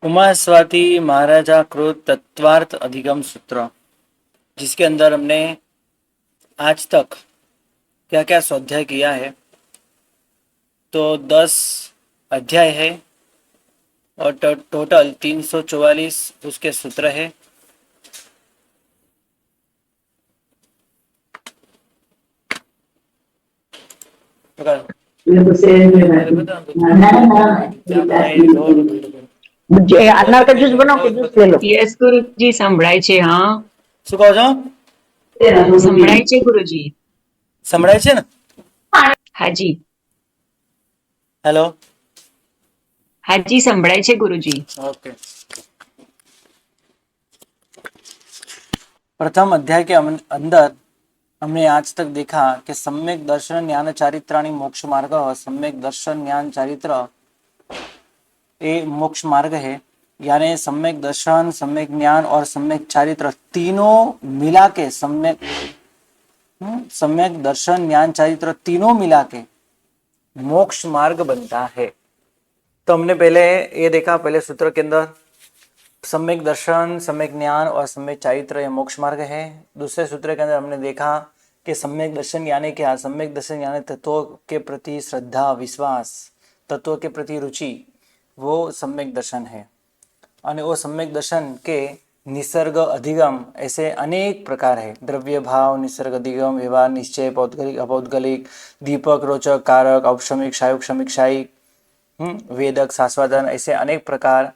उमा स्वाति महाराजा कृत तत्वार्थ अधिगम सूत्र, जिसके अंदर हमने आज तक क्या क्या स्वाध्याय किया है। तो 10 अध्याय है और टोटल 344 उसके सूत्र है। अनार का जूस बनाओ के जूस ले लो। यस गुरुजी સંભળાય છે. હા શું કહો છો? સંભળાય છે ગુરુજી. સંભળાય છે ને? હાજી હેલો, હાજી સંભળાય છે ગુરુજી. ओके। प्रथम अध्याय के अंदर हमने आज तक देखा कि सम्यक दर्शन ज्ञान चारित्राणि मोक्ष मार्ग। सम्यक दर्शन ज्ञान चारित्र ये मोक्ष मार्ग है, यानी सम्यक दर्शन, सम्यक ज्ञान और सम्यक चारित्र तीनों मिला के सम्यक दर्शन ज्ञान चारित्र तीनों मिला के मोक्ष मार्ग बनता है। तो हमने पहले ये देखा, पहले सूत्र के अंदर सम्यक दर्शन, सम्यक ज्ञान और सम्यक चारित्र ये मोक्ष मार्ग है। दूसरे सूत्र के अंदर हमने देखा कि सम्यक दर्शन यानी क्या? सम्यक दर्शन यानी तत्वों के प्रति श्रद्धा, विश्वास, तत्वों के प्रति रुचि, वो सम्यक दर्शन है। और वो सम्यक दर्शन के निसर्ग, अधिगम ऐसे अनेक प्रकार है। द्रव्य भाव, निसर्ग, अधिगम, व्यवहार, निश्चय, पौद्गलिक, अपौद्गलिक, दीपक, रोचक, कारक, औपशमिक, शायुक, शमिक, शायिक, वेदक, शास्वादन, ऐसे अनेक प्रकार।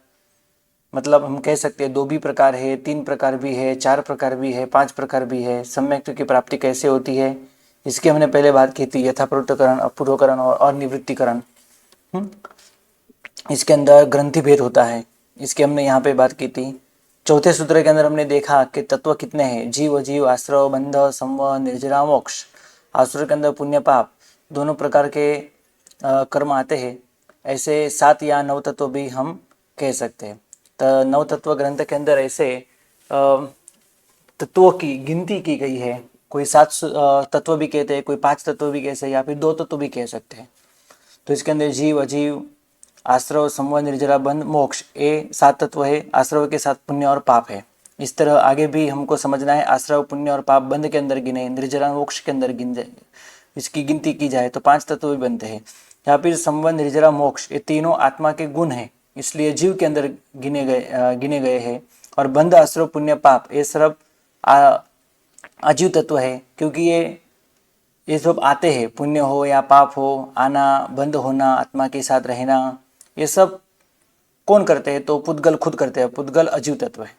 मतलब हम कह सकते हैं 2 भी प्रकार है, 3 प्रकार भी है, 4 प्रकार भी है, 5 प्रकार भी है। सम्यक्त्व की प्राप्ति कैसे होती है इसकी हमने पहले बात की थी। यथापूर्वकरण, अपूर्वकरण और निवृत्तिकरण। इसके अंदर ग्रंथि भेद होता है, इसकी हमने यहाँ पे बात की थी। चौथे सूत्र के अंदर हमने देखा कि तत्व कितने हैं? जीव, अजीव, आश्रव, बंध, संव, निर्जरा, मोक्ष। आसुर के अंदर पुण्य पाप दोनों प्रकार के कर्म आते हैं। ऐसे 7 या 9 तत्व भी हम कह सकते हैं। तो 9 तत्व ग्रंथ के अंदर ऐसे तत्वों की गिनती की गई है। कोई 7 तत्व भी कहते हैं, कोई 5 तत्व भी कह सकते हैं, या फिर 2 तत्व भी कह सकते हैं। तो इसके अंदर जीव, अजीव, आश्रव, संव, निर्जरा, बंध, मोक्ष ये 7 तत्व है। आश्रव के साथ पुण्य और पाप है। इस तरह आगे भी हमको समझना है। आश्रव, पुण्य और पाप बंध के अंदर गिने, निर्जरा, मोक्ष के अंदर गिन जाए, इसकी गिनती की जाए तो 5 तत्व भी बनते हैं। या फिर संव, निर्जरा, मोक्ष ये तीनों आत्मा के गुण हैं, इसलिए जीव के अंदर गिने गए हैं। और बंध, आश्रव, पुण्य, पाप ये सब अजीव तत्व है, क्योंकि ये सब आते हैं। पुण्य हो या पाप हो, आना, बंद होना, आत्मा के साथ रहना, ये सब कौन करते हैं? तो पुद्गल खुद करते हैं। पुद्गल अजीव तत्व है।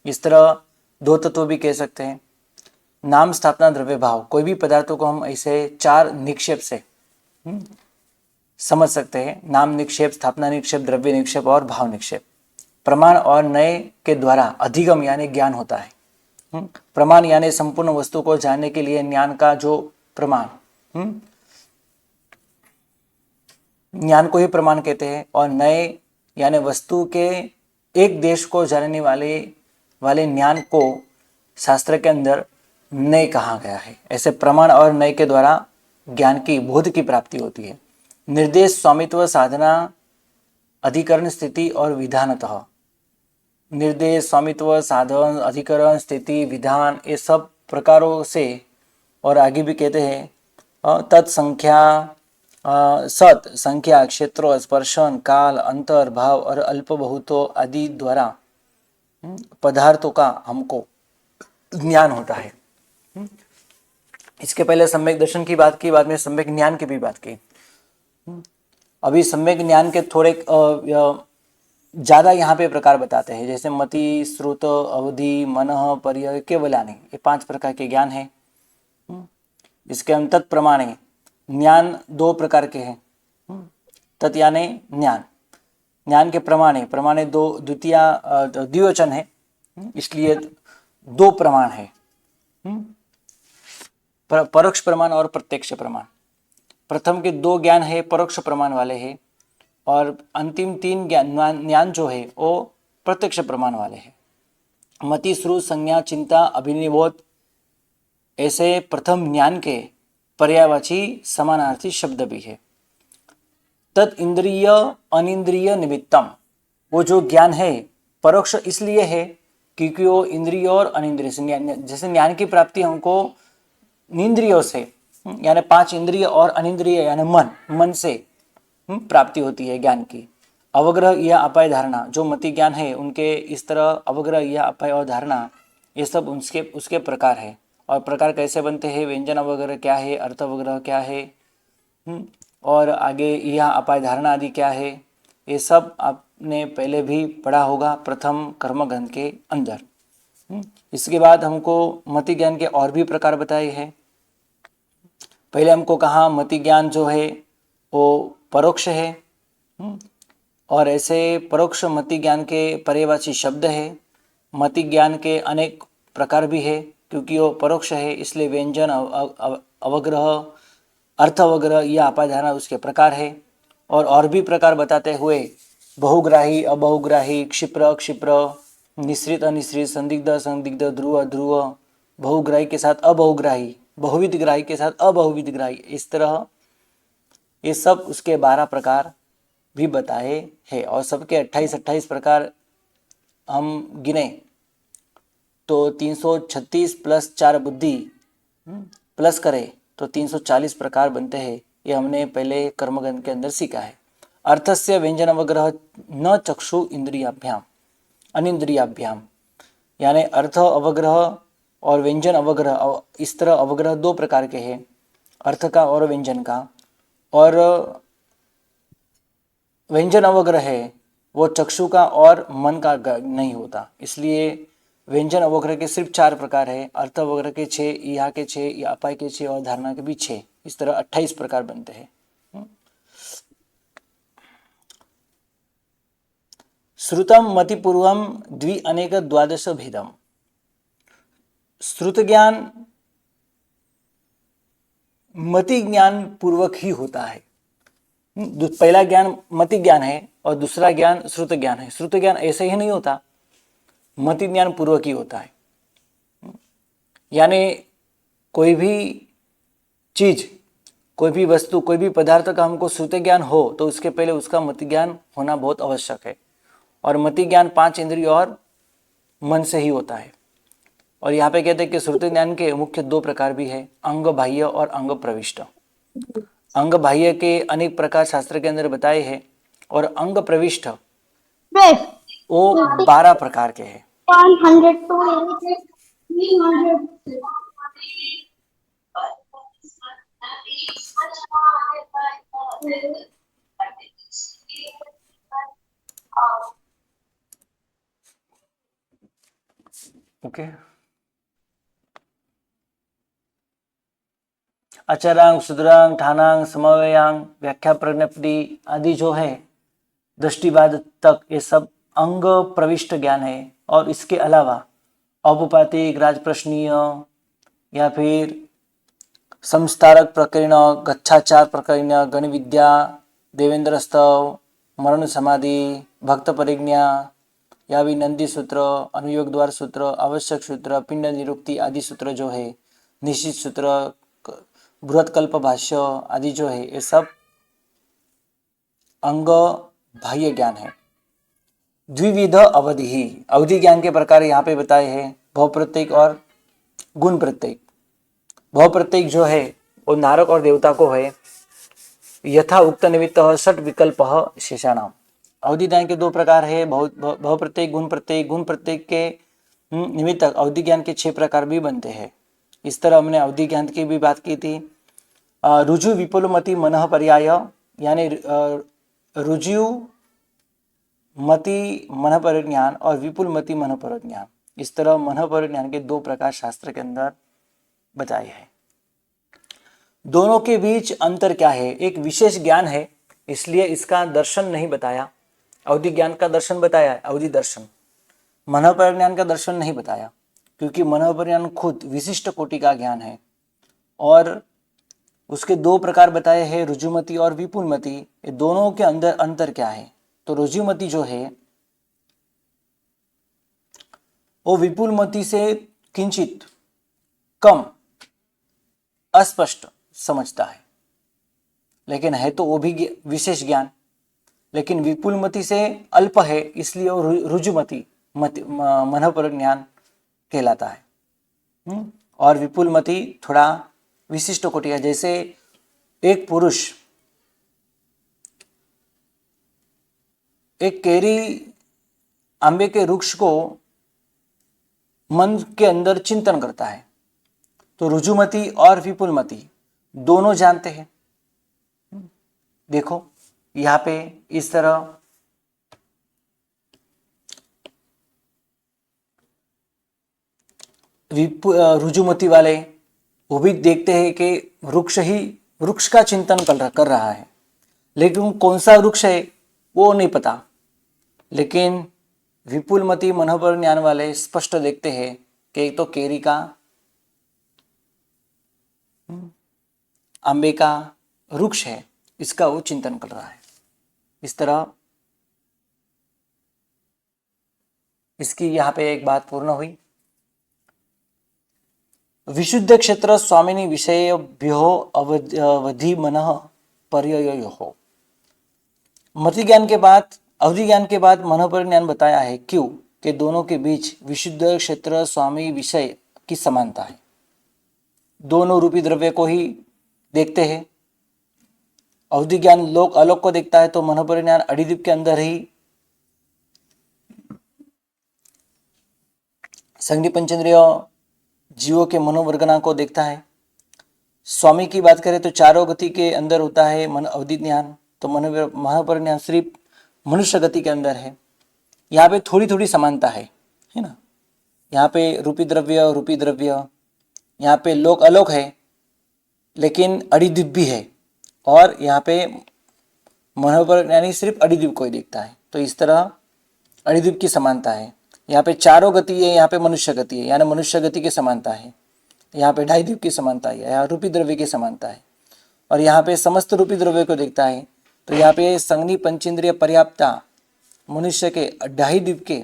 इस तरह 2 तत्व भी कह सकते हैं। नाम, स्थापना, द्रव्य, भाव, कोई भी पदार्थों को हम ऐसे 4 निक्षेप से समझ सकते हैं। नाम निक्षेप, स्थापना निक्षेप, द्रव्य निक्षेप और भाव निक्षेप। प्रमाण और नए के द्वारा अधिगम यानी ज्ञान होता है। प्रमाण यानी संपूर्ण वस्तु को जानने के लिए ज्ञान का जो प्रमाण, ज्ञान को ही प्रमाण कहते हैं। और नए यानी वस्तु के एक देश को जानने वाले ज्ञान को शास्त्र के अंदर नए कहा गया है। ऐसे प्रमाण और नए के द्वारा ज्ञान की, बोध की प्राप्ति होती है। निर्देश, स्वामित्व, साधना, अधिकरण, स्थिति और विधानतः। निर्देश, स्वामित्व, साधन, अधिकरण, स्थिति, विधान ये सब प्रकारों से, और आगे भी कहते हैं तत्संख्या, सत, संख्या, क्षेत्र, स्पर्शन, काल, अंतर, भाव और अल्प बहुतों आदि द्वारा पदार्थों का हमको ज्ञान होता है। इसके पहले सम्यक दर्शन की बात की, बाद में सम्यक ज्ञान की भी बात की। अभी सम्यक ज्ञान के थोड़े ज़्यादा यहाँ पे प्रकार बताते हैं, जैसे मति, श्रुत, अवधि, मनः, पर्य, केवलानि, ये 5 प्रकार के ज्ञान है। इसके अंतत प्रमाणे ज्ञान 2 प्रकार के हैं। तत् यानी ज्ञान, ज्ञान के प्रमाणे 2 द्विवचन है, इसलिए 2 प्रमाण है। परोक्ष प्रमाण और प्रत्यक्ष प्रमाण। प्रथम के 2 ज्ञान है परोक्ष प्रमाण वाले हैं, और अंतिम 3 ज्ञान जो है वो प्रत्यक्ष प्रमाण वाले हैं। मति, श्रुत, संज्ञा, चिंता, अभिनिबोध ऐसे प्रथम ज्ञान के पर्यायवाची समानार्थी शब्द भी है। तत् इंद्रिय अनिंद्रिय निमित्तम, वो जो ज्ञान है परोक्ष इसलिए है क्योंकि वो इंद्रिय और अनिंद्रिय से जैसे ज्ञान की प्राप्ति हमको इंद्रियों से यानी 5 इंद्रिय और अनिंद्रिय यानी मन से प्राप्ति होती है ज्ञान की। अवग्रह या अपाय धारणा जो मति ज्ञान है उनके इस तरह अवग्रह या अपाय और धारणा ये सब उसके प्रकार है। और प्रकार कैसे बनते हैं, व्यंजन अवग्रह क्या है, अर्थ अवग्रह क्या है, और आगे यह अपाय धारणा आदि क्या है, ये सब आपने पहले भी पढ़ा होगा प्रथम कर्म ग्रंथ के अंदर। इसके बाद हमको मति ज्ञान के और भी प्रकार बताए हैं। पहले हमको कहा मति ज्ञान जो है वो परोक्ष है, और ऐसे परोक्ष मति ज्ञान के पर्यायवाची शब्द है। मति ज्ञान के अनेक प्रकार भी है क्योंकि वो परोक्ष है, इसलिए व्यंजन अवग्रह अर्थ अवग्रह या अपाय धारणा उसके प्रकार है। और भी प्रकार बताते हुए बहुग्राही अबहुग्राही, क्षिप्र क्षिप्र, निश्रित अनिश्रित, संदिग्ध संदिग्ध, ध्रुव ध्रुव, बहुग्राही के साथ अबहुग्राही, बहुविध ग्राही के साथ अबहुविध ग्राही, इस तरह ये सब उसके 12 प्रकार भी बताए हैं। और सबके 28 प्रकार हम गिने तो 336 प्लस 4 बुद्धि प्लस करें तो 340 प्रकार बनते हैं। ये हमने पहले कर्मग्रंथ के अंदर सीखा है। अर्थस्य व्यंजन अवग्रह न चक्षु इंद्रियाभ्याम अनिंद्रियाभ्याम, यानी अर्थ अवग्रह और व्यंजन अवग्रह, इस तरह अवग्रह 2 प्रकार के हैं, अर्थ का और व्यंजन का। और व्यंजन अवग्रह है वो चक्षु का और मन का नहीं होता, इसलिए व्यंजन अवग्रह के सिर्फ 4 प्रकार है। अर्थ अवग्रह के 6, यहाँ के 6, या अपाय के 6 और धारणा के भी 6, इस तरह 28 प्रकार बनते हैं। श्रुतम मतिपूर्वम द्वि अनेक द्वादश भेदम, श्रुत ज्ञान मति ज्ञान पूर्वक ही होता है। पहला ज्ञान मति ज्ञान है और दूसरा ज्ञान श्रुत ज्ञान है। श्रुत ज्ञान ऐसे ही नहीं होता, मति ज्ञान पूर्वक ही होता है। यानी कोई भी चीज, कोई भी वस्तु, कोई भी पदार्थ का हमको श्रुत ज्ञान हो तो उसके पहले उसका मति ज्ञान होना बहुत आवश्यक है। और मति ज्ञान 5 इंद्रिय और मन से ही होता है। और यहाँ पे कहते हैं कि श्रुत ज्ञान के मुख्य 2 प्रकार भी है, अंग बाह्य और अंग प्रविष्ट। अंग बाह्य के अनेक प्रकार शास्त्र के अंदर बताए हैं, और अंग प्रविष्ट वो 12 प्रकार के हैं। 100 ओके, अचरांग सुदरांग ठानांग समवयांग व्याख्या प्रज्ञप्ति आदि जो है दृष्टिवाद तक, ये सब अंग प्रविष्ट ज्ञान है। और इसके अलावा औपपातिक, राजप्रश्नीय या फिर संस्तारक प्रकरण, गच्छाचार प्रकरण, गण विद्या, देवेंद्र स्तव, मरण समाधि, भक्त परिज्ञा या भी नंदी सूत्र, अनुयोग द्वार सूत्र, आवश्यक सूत्र, पिंड निरुक्ति आदि सूत्र जो है, निश्चित सूत्र, बृहत्कल्प भाष्य आदि जो है, ये सब अंग बाह्य ज्ञान है। द्विविध अवधि ही, अवधि ज्ञान के प्रकार यहाँ पे बताए हैं, भव प्रत्येक और गुण प्रत्येक। भव प्रत्येक जो है वो नारक और देवता को है, यथा उक्त निमित्त षट विकल्प शेषाणाम। अवधि ज्ञान के 2 प्रकार है, भव प्रत्येक, गुण प्रत्येक। गुण प्रत्येक के निमित्त अवधि ज्ञान के 6 प्रकार भी बनते हैं। इस तरह हमने अवधि ज्ञान की भी बात की थी। रुजु विपुलमति मनः पर्याय, यानी रुजु मति मन पर ज्ञान और विपुल मति मन पर ज्ञान, इस तरह मन पर ज्ञान के 2 प्रकार शास्त्र के अंदर बताए हैं। दोनों के बीच अंतर क्या है? एक विशेष ज्ञान है, इसलिए इसका दर्शन नहीं बताया। अवधि ज्ञान का दर्शन बताया है, अवधि दर्शन। मन पर ज्ञान का दर्शन नहीं बताया, क्योंकि मन पर ज्ञान खुद विशिष्ट कोटि का ज्ञान है। और उसके 2 प्रकार बताए हैं, रुजुमति और विपुलमति। ये दोनों के अंदर अंतर क्या है? तो रुजुमति जो है वो विपुलमति से किंचित कम अस्पष्ट समझता है, लेकिन है तो वो भी विशेष ज्ञान। लेकिन विपुलमति से अल्प है, इसलिए वो रुजुमति मनोपर ज्ञान कहलाता है। और विपुलमति थोड़ा विशिष्ट कोटि है। जैसे एक पुरुष एक केरी आंबे के वृक्ष को मन के अंदर चिंतन करता है, तो रुजुमति और विपुलमति दोनों जानते हैं। देखो यहाँ पे इस तरह रुजुमति वाले वो भी देखते हैं कि वृक्ष का चिंतन कर रहा है, लेकिन कौन सा वृक्ष है वो नहीं पता। लेकिन विपुलमति मनोबर ज्ञान वाले स्पष्ट देखते हैं कि एक तो केरी का आंबे का वृक्ष है, इसका वो चिंतन कर रहा है। इस तरह इसकी यहाँ पे एक बात पूर्ण हुई। विशुद्ध क्षेत्र स्वामिनी विषयभ्यो अवधि मनः पर्ययो। मति ज्ञान के बाद अवधि ज्ञान के बाद मनोपर ज्ञान बताया है। क्यों? कि दोनों के बीच विशुद्ध क्षेत्र स्वामी विषय की समानता है। दोनों रूपी द्रव्य को ही देखते हैं। अवधि ज्ञान लोक आलोक को देखता है, तो मनोपर ज्ञान अडिदीप के अंदर ही संज्ञा पंचेंद्रिय जीवों के मनोवर्गना को देखता है। स्वामी की बात करें तो चारों गति के अंदर होता है मन अवधि ज्ञान, तो मनोपर ज्ञान सिर्फ मनुष्य गति के अंदर है। यहाँ पे थोड़ी थोड़ी समानता है ना। यहाँ पे रूपी द्रव्य, यहाँ पे लोक अलोक है लेकिन अडिद्वीप भी है, और यहाँ पे मनोपर यानी सिर्फ अडिद्वीप को ही देखता है। तो इस तरह अडिद्वीप की समानता है। यहाँ पे चारों गति है, यहाँ पे मनुष्य गति है, यानी मनुष्य गति की समानता है। यहाँ पे ढाईद्वीप की समानता है, यहाँ रूपी द्रव्य की समानता है, और यहाँ पे समस्त रूपी द्रव्य को देखता है। तो यहाँ पे संज्ञा पंचेंद्रिय पर्याप्ता मनुष्य के ढाईद्वीप के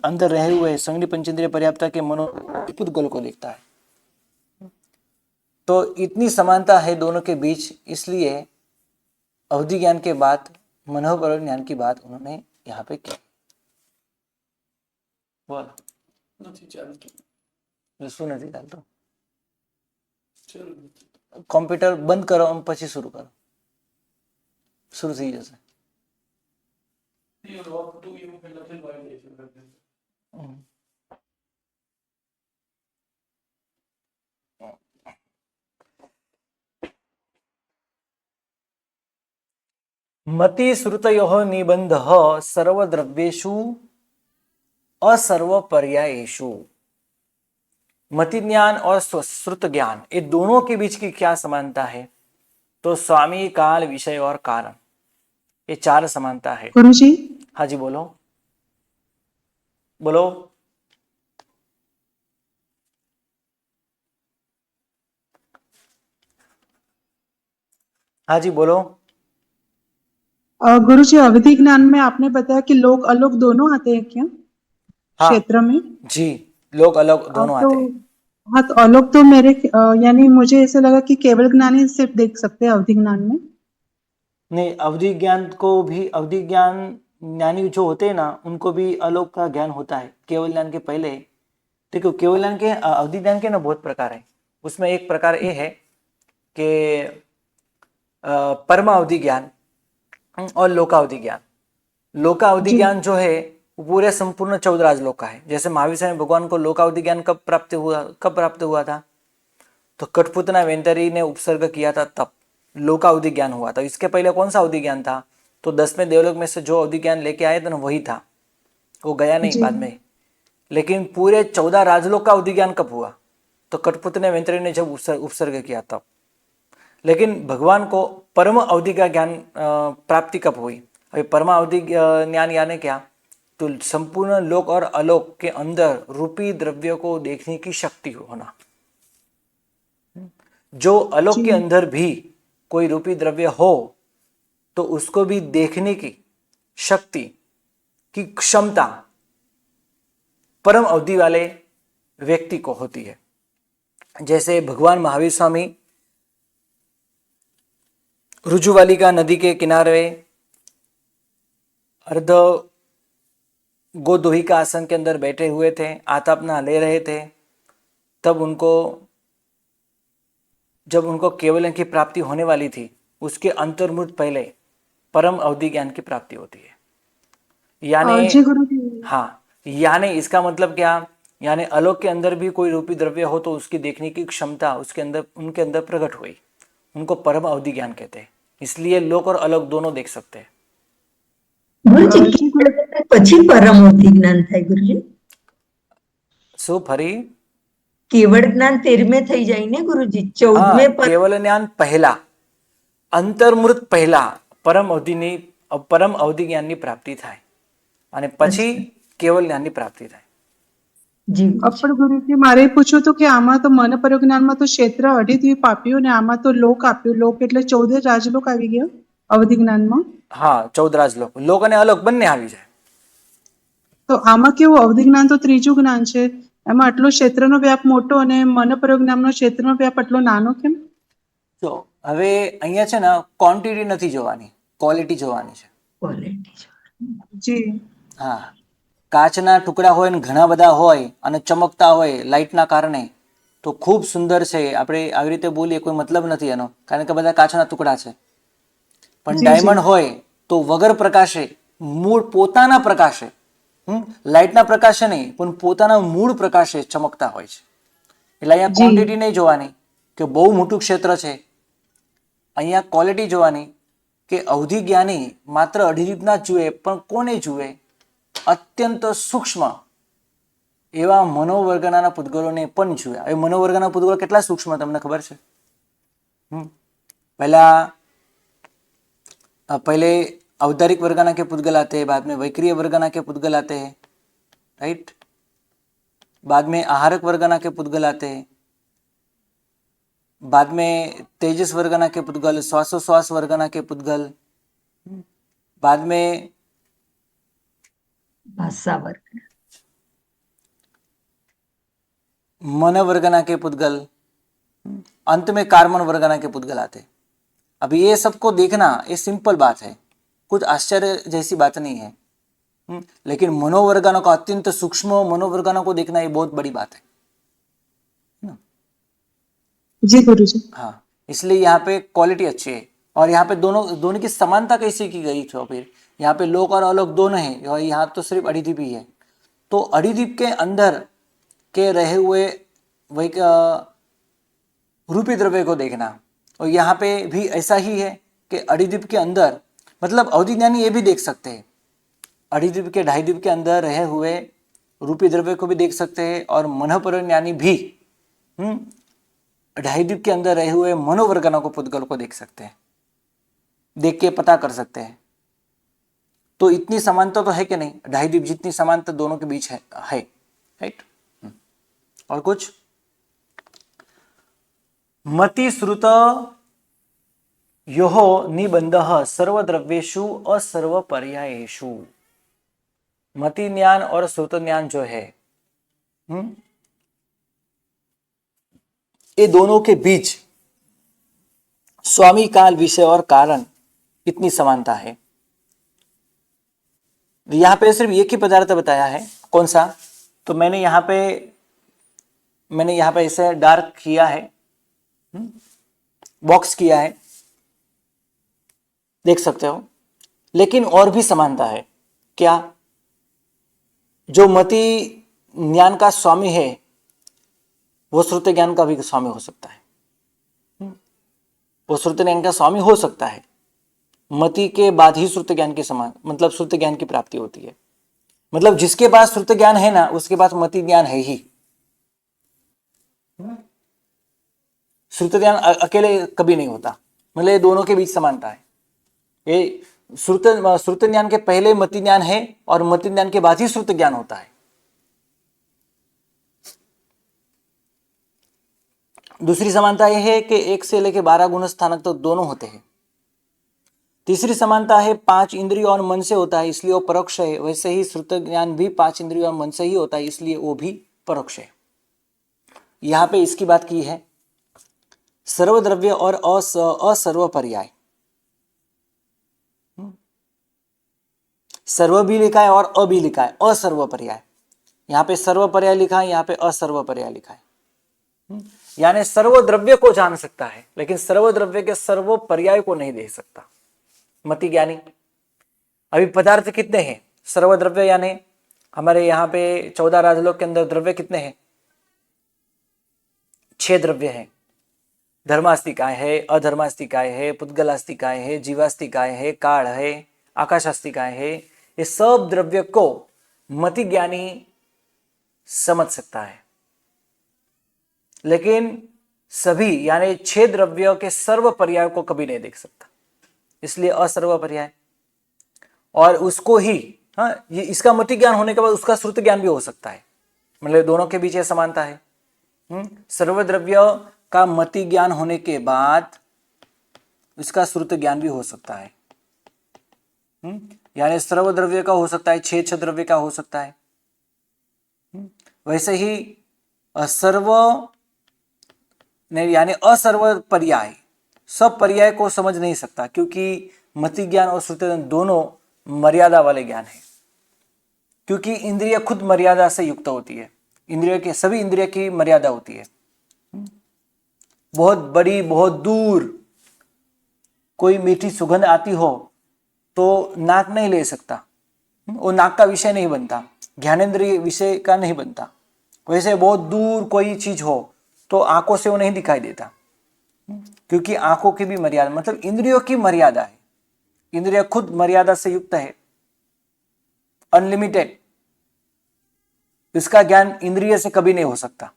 अंदर रहे हुए संज्ञा पंचेंद्रिय पर्याप्ता के मनोपुद्गल को देखता है। तो इतनी समानता है दोनों के बीच, इसलिए अवधि ज्ञान के बाद मनोपर ज्ञान की बात उन्होंने यहाँ पे की। શું નથી ચાલતો? કોમ્પ્યુટર બંધ કરો પછી શરૂ કરો, શરૂ થઈ જશે। मति श्रुतयोः निबंधः सर्वद्रव्येषु असर्वपर्यायेषु। मति ज्ञान और श्रुत ज्ञान, ये दोनों के बीच की क्या समानता है? तो स्वामी, काल, विषय और कारण, ये चार समानता है। गुरुजी, हाँ जी बोलो बोलो। हाँ जी बोलो। गुरुजी, अवधि ज्ञान में आपने बताया कि लोक अलोक दोनों आते हैं क्या हाँ क्षेत्र में? जी, लोक अलग दोनों आते हैं। हाँ, तो अलोक तो मेरे यानी मुझे ऐसे लगा कि केवल ज्ञान ही सिर्फ देख सकते हैं अवधि ज्ञान में। नहीं, अवधि ज्ञान को भी, अवधि ज्ञान ज्ञानी जो होते हैं ना, उनको भी अलोक का ज्ञान होता है केवल ज्ञान के पहले। देखो केवल ज्ञान के अवधि ज्ञान के ना बहुत प्रकार है। उसमें एक प्रकार ये है कि परमावधि ज्ञान और लोकावधि ज्ञान। लोकावधि ज्ञान जो है वो पूरे संपूर्ण 14 राजलोक का है। जैसे महावीर स्वामी भगवान को लोकावधि ज्ञान कब प्राप्त हुआ था? तो कठपुतना वेंतरी ने उपसर्ग किया था तब लोकावधि ज्ञान हुआ था। इसके पहले कौन सा अवधि ज्ञान था? तो 10वें देवलोक में से जो अवधि ज्ञान लेके आए थे ना, वही था, वो गया नहीं बाद में। लेकिन पूरे 14 राजलोक का अवधि ज्ञान कब हुआ? तो कठपुतना वेंतरी ने जब उपसर्ग किया तब। लेकिन भगवान को परम अवधि का ज्ञान प्राप्ति कब हुई? अभी परम अवधि ज्ञान यानी क्या? तो संपूर्ण लोक और अलोक के अंदर रूपी द्रव्य को देखने की शक्ति होना। जो अलोक के अंदर भी कोई रूपी द्रव्य हो तो उसको भी देखने की शक्ति की क्षमता परम अवधि वाले व्यक्ति को होती है। जैसे भगवान महावीर स्वामी रुजुवालिका नदी के किनारे अर्ध गोदोही का आसन के अंदर बैठे हुए थे, आतापना ले रहे थे, तब जब उनको केवल्य की प्राप्ति होने वाली थी, उसके अंतर्मुख पहले परम अवधि ज्ञान की प्राप्ति होती है। यानी जी गुरु जी। हाँ, यानी इसका मतलब क्या, यानी आलोक के अंदर भी कोई रूपी द्रव्य हो तो उसकी देखने की क्षमता उनके अंदर प्रकट हुई, उनको परम अवधि ज्ञान कहते हैं। इसलिए लोक और अलौक दोनों देख सकते हैं। ગુરુજી જી ગુરુ પછી પરમ અવધિ જ્ઞાન થાય ગુરુજી? શું ફરી? કેવળ જ્ઞાન 13મે થઈ જાય ને ગુરુજી? हाँ, 14મે केवल ज्ञान पहला, અંતર્મૃત પહેલા પરમ અવધિ જ્ઞાનની પ્રાપ્તિ થાય અને પછી કેવલ જ્ઞાનની પ્રાપ્તિ થાય. જી પણ ગુરુજી મારે એ પૂછવું હતું કે આમાં તો મન પરજ્ઞાનમાં તો ક્ષેત્ર અઢીદ્વીપ આપ્યું ને આમાં તો લોક આપ્યું. લોક એટલે 14 રાજલોક આવી ગયા અવધિ જ્ઞાનમાં. હા, 14 રાજલોક, લોક અને અલોક બંને આવી જાય. તો આમાં કેવું અવધિ જ્ઞાન તો ત્રીજું જ્ઞાન છે, એમાં આટલો ક્ષેત્રનો વ્યાપ મોટો અને મન પરજ્ઞાનનો ક્ષેત્રનો વ્યાપ આટલો નાનો કેમ? જો હવે અહીંયા છે ને ક્વોન્ટિટી નથી જોવાની, ક્વોલિટી જોવાની છે. ક્વોલિટી. જી હા, કાચના ટુકડા હોય ને ઘણા બધા હોય અને ચમકતા હોય લાઇટના કારણે તો ખૂબ સુંદર છે. આપણે આવી રીતે બોલીએ કોઈ મતલબ નથી એનો, કારણ કે બધા કાચના ટુકડા છે. પણ જી, ડાયમંડ હોય તો વગર પ્રકાશે, મૂળ પોતાના પ્રકાશે, લાઇટના પ્રકાશે નહીં પણ પોતાના મૂળ પ્રકાશે ચમકતા હોય છે. એટલે અહીંયા જી. ક્વોન્ટિટી નહીં જોવાની કે બહુ મોટું ક્ષેત્ર છે, અહીંયા ક્વોલિટી જોવાની કે અવધિ જ્ઞાની માત્ર અઢીરીતના જ જુએ, પણ કોને જુએ? અત્યંત સૂક્ષ્મ એવા મનોવર્ગના પૂતગલોને પણ જુએ. હવે મનોવર્ગના પૂતગલો કેટલા સૂક્ષ્મ તમને ખબર છે? पहले औदारिक वर्गना के पुद्गल आते हैं, बाद में वैक्रिय वर्गना के पुद्गल आते हैं, राइट। बाद में आहारक वर्गना के पुद्गल आते हैं, बाद में तेजस वर्गना के पुद्गल, श्वासोश्वास वर्गना के पुद्गल, बाद में ભાષા વર્ગ, मन वर्गना के पुद्गल, अंत में कार्बन वर्गना के पुद्गल आते हैं. अभी ये सबको देखना ये सिंपल बात है, कुछ आश्चर्य जैसी बात नहीं है. लेकिन मनोवर्गनों का अत्यंत सूक्ष्म मनोवर्गनों को देखना ये बहुत बड़ी बात है. जी गुरुजी। हाँ, इसलिए यहाँ पे क्वालिटी अच्छी है. और यहाँ पे दोनों की समानता कैसे की गई? तो फिर यहाँ पे लोक और अलोक दोनों हैं, और यहाँ तो सिर्फ अढ़ीद्वीप ही है. तो अढ़ीद्वीप के अंदर के रहे हुए वही रूपी द्रव्य को देखना. और यहाँ पे भी ऐसा ही है कि अढ़ीद्वीप के अंदर, मतलब अवधि ज्ञानी ये भी देख सकते हैं, अढ़ीद्वीप के ढाईद्वीप के अंदर रहे हुए रूपी द्रव्य को भी देख सकते हैं, और मनोपर ज्ञानी भी ढाईद्वीप के अंदर रहे हुए मनोवर्गनों को पुद्गल को देख सकते हैं, देख के पता कर सकते हैं. तो इतनी समानता तो है कि नहीं? ढाईद्वीप जितनी समानता दोनों के बीच है, राइट. और कुछ मति श्रुत योह निबंधः सर्वद्रव्येषु असर्वपर्यायेषु. मति ज्ञान और श्रुत ज्ञान जो है, ये दोनों के बीच स्वामी काल विषय और कारण इतनी समानता है. यहां पे सिर्फ एक ही पदार्थ बताया है. कौन सा? तो मैंने यहाँ पे ऐसे डार्क किया है, बॉक्स किया है, देख सकते हो. लेकिन और भी समानता है. क्या? जो मति ज्ञान का स्वामी है वो श्रुत ज्ञान का भी स्वामी हो सकता है. वो श्रुत ज्ञान का स्वामी हो सकता है. मति के बाद ही श्रुत ज्ञान के समान, मतलब श्रुत ज्ञान की प्राप्ति होती है. मतलब जिसके पास श्रुत ज्ञान है ना, उसके पास मति ज्ञान है ही. श्रुत ज्ञान अकेले कभी नहीं होता. मतलब ये दोनों के बीच समानता है. ये श्रुत ज्ञान के पहले मति ज्ञान है, और मति ज्ञान के बाद ही श्रुत ज्ञान होता है. दूसरी समानता यह है कि 1 से लेकर 12 गुण स्थानक तो दोनों होते हैं. तीसरी समानता है 5 इंद्रियों और मन से होता है, इसलिए वो परोक्ष है. वैसे ही श्रुत ज्ञान भी 5 इंद्रियों और मन से ही होता है, इसलिए वो भी परोक्ष है. यहां पे इसकी बात की है सर्वद्रव्य और असर्व पर्याय. सर्व भी लिखा है और अ भी लिखा है, असर्व पर्याय। यहाँ पे सर्व पर्याय लिखा है, यहाँ पे असर्व पर्याय लिखा है। यानी सर्व द्रव्य को जान सकता है लेकिन सर्व द्रव्य के सर्व पर्याय को नहीं देख सकता मति ज्ञानी। अभी पदार्थ कितने हैं सर्व द्रव्य, यानी हमारे यहाँ पे 14 राजलोक के अंदर द्रव्य कितने हैं? 6 द्रव्य हैं। धर्मास्तिकाय है, अधर्मास्तिकाय है, पुद्गलास्तिकाय है, जीवास्तिकाय है, काल है, आकाशास्तिकाय है। ये सब द्रव्य को मति ज्ञानी समझ सकता है लेकिन सभी यानी 6 द्रव्यों के सर्व पर्याय को कभी नहीं देख सकता, इसलिए असर्व पर्याय। और उसको ही ये इसका मति ज्ञान होने के बाद उसका श्रुत ज्ञान भी हो सकता है, मतलब दोनों के बीच ये समानता है। सर्व द्रव्य का मति ज्ञान होने के बाद इसका श्रुत ज्ञान भी हो सकता है। यानी सर्व द्रव्य का हो सकता है, 6 द्रव्य का हो सकता है। वैसे ही सर्व यानी असर्व पर्याय सब पर्याय को समझ नहीं सकता, क्योंकि मति ज्ञान और श्रुति ज्ञान दोनों मर्यादा वाले ज्ञान है। क्योंकि इंद्रिय खुद मर्यादा से युक्त होती है, इंद्रिय के सभी इंद्रिय की मर्यादा होती है। बहुत बड़ी बहुत दूर कोई मीठी सुगंध आती हो तो नाक नहीं ले सकता, वो नाक का विषय नहीं बनता, ज्ञानेंद्रिय विषय का नहीं बनता। वैसे बहुत दूर कोई चीज हो तो आंखों से वो नहीं दिखाई देता, क्योंकि आंखों की भी मर्यादा, मतलब इंद्रियों की मर्यादा है। इंद्रिय खुद मर्यादा से युक्त है, अनलिमिटेड। इसका ज्ञान इंद्रिय से कभी नहीं हो सकता।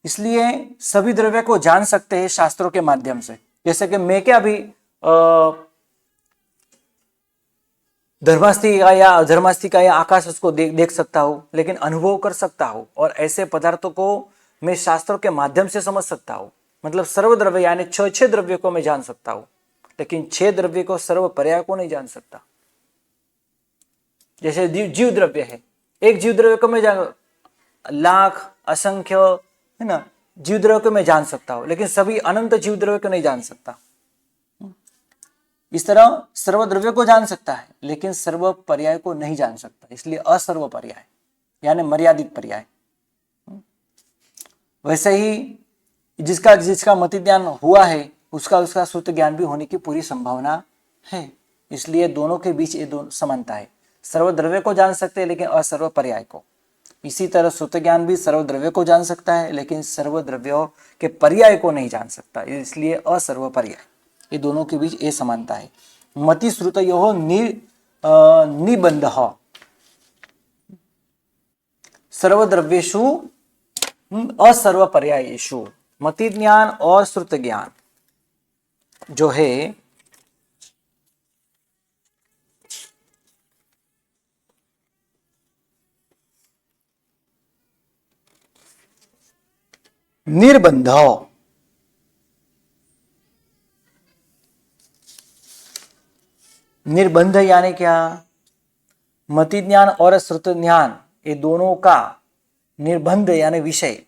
इसलिए सभी द्रव्य को जान सकते हैं शास्त्रों के माध्यम से। जैसे कि मैं क्या भी धर्मास्तिका या अधर्मास्तिका या आकाश उसको देख सकता हूं, लेकिन अनुभव कर सकता हूं, और ऐसे पदार्थों को मैं शास्त्रों के माध्यम से समझ सकता हूं। मतलब सर्व द्रव्य यानी 6 द्रव्य को मैं जान सकता हूं, लेकिन 6 द्रव्य को सर्व पर्याय को नहीं जान सकता। जैसे जीव द्रव्य है, एक जीव द्रव्य को मैं जान, लाख असंख्य है ना जीव द्रव्य को मैं जान सकता हूं, लेकिन सभी अनंत जीव द्रव्य को नहीं जान सकता। इस तरह सर्व द्रव्य को जान सकता है लेकिन सर्व पर्याय को नहीं जान सकता, इसलिए असर्व पर्याय यानी मर्यादित पर्याय। वैसे ही जिसका मति ज्ञान हुआ है उसका श्रुत ज्ञान भी होने की पूरी संभावना है, इसलिए दोनों के बीच ये दोनों समानता है। सर्व द्रव्य को जान सकते हैं लेकिन असर्व पर्याय को। इसी तरह श्रुत ज्ञान भी सर्व द्रव्य को जान सकता है लेकिन सर्व द्रव्यों के पर्याय को नहीं जान सकता, इसलिए असर्व पर्याय। ये दोनों के बीच ये समानता है। मति श्रुतयोः निबंधः सर्वद्रव्येषु असर्व पर्यायेषु। मति ज्ञान और श्रुत ज्ञान जो है निर्बंध, निर्बंध यानी क्या? मति ज्ञान और श्रुत ज्ञान ये दोनों का निर्बंध यानी विषय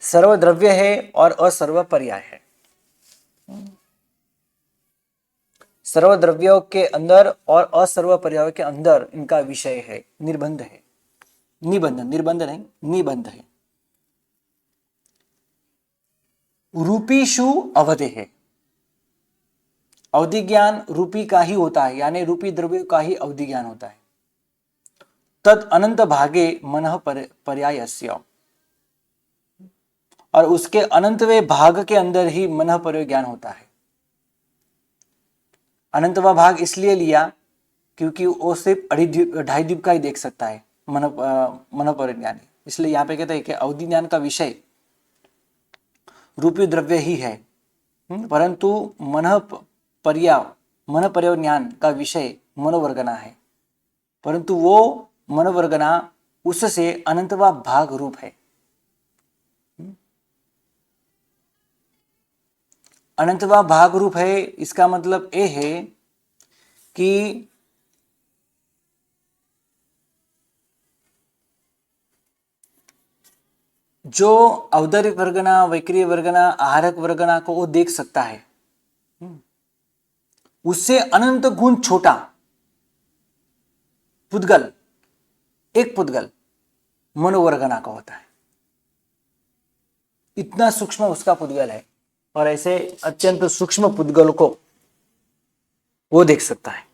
सर्व द्रव्य है और असर्व पर्याय है। सर्व द्रव्यों के अंदर और असर्व पर्याय के अंदर इनका विषय है, निर्बंध है। निबंध, निर्बंध नहीं, निबंध है। रूपीषु अवधि है, अवधि ज्ञान रूपी का ही होता है, यानी रूपी द्रव्य का ही अवधि ज्ञान होता है। तद अनंत भागे मनः पर्यायस्य, और उसके अनंतवे भाग के अंदर ही मनः पर्याय ज्ञान होता है। अनंतवा भाग इसलिए लिया क्योंकि वो सिर्फ 2.5 द्वीप का ही देख सकता है मनः पर्याय ज्ञानी, इसलिए यहाँ पे कहते हैं कि अवधि ज्ञान का विषय रूपी द्रव्य ही है, परंतु मनः पर्याय ज्ञान का विषय मनोवर्गना है, परंतु वो मनोवर्गना उससे अनंतवा भाग रूप है। अनंतवा भाग रूप है, इसका मतलब ये है कि जो औदरिक वर्गना, वैक्रिय वर्गना, आहारक वर्गना को वो देख सकता है, उससे अनंत गुण छोटा पुद्गल, एक पुद्गल मनोवर्गना का होता है। इतना सूक्ष्म उसका पुद्गल है, और ऐसे अत्यंत सूक्ष्म पुद्गल को वो देख सकता है,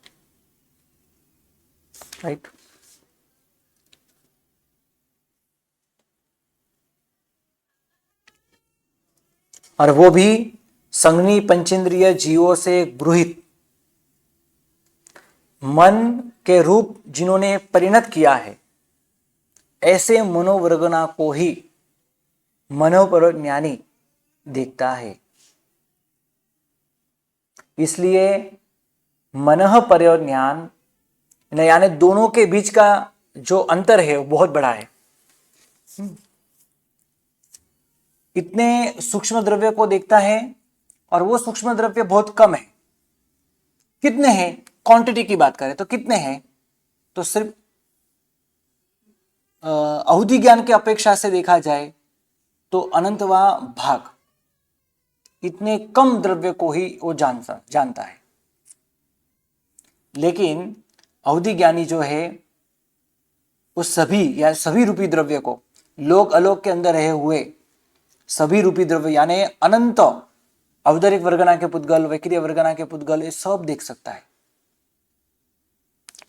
राइट। और वो भी संघनी पंचेंद्रिय जीवों से गृहित मन के रूप जिन्होंने परिणत किया है, ऐसे मनोवर्गना को ही मनोपर ज्ञानी देखता है। इसलिए मनः पर ज्ञान यानी दोनों के बीच का जो अंतर है वो बहुत बड़ा है। इतने सूक्ष्म द्रव्य को देखता है और वो सूक्ष्म द्रव्य बहुत कम है। कितने हैं, क्वांटिटी की बात करें तो कितने हैं, तो सिर्फ अवधि ज्ञान की अपेक्षा से देखा जाए तो अनंतवा भाग, इतने कम द्रव्य को ही वो जानता है। लेकिन अवधि ज्ञानी जो है वो सभी या सभी रूपी द्रव्य को, लोक अलोक के अंदर रहे हुए सभी रूपी द्रव्य यानी अनंत औदरिक वर्गना के पुद्गल, वैक्रिय वर्गना के पुद्गल, ये सब देख सकता है।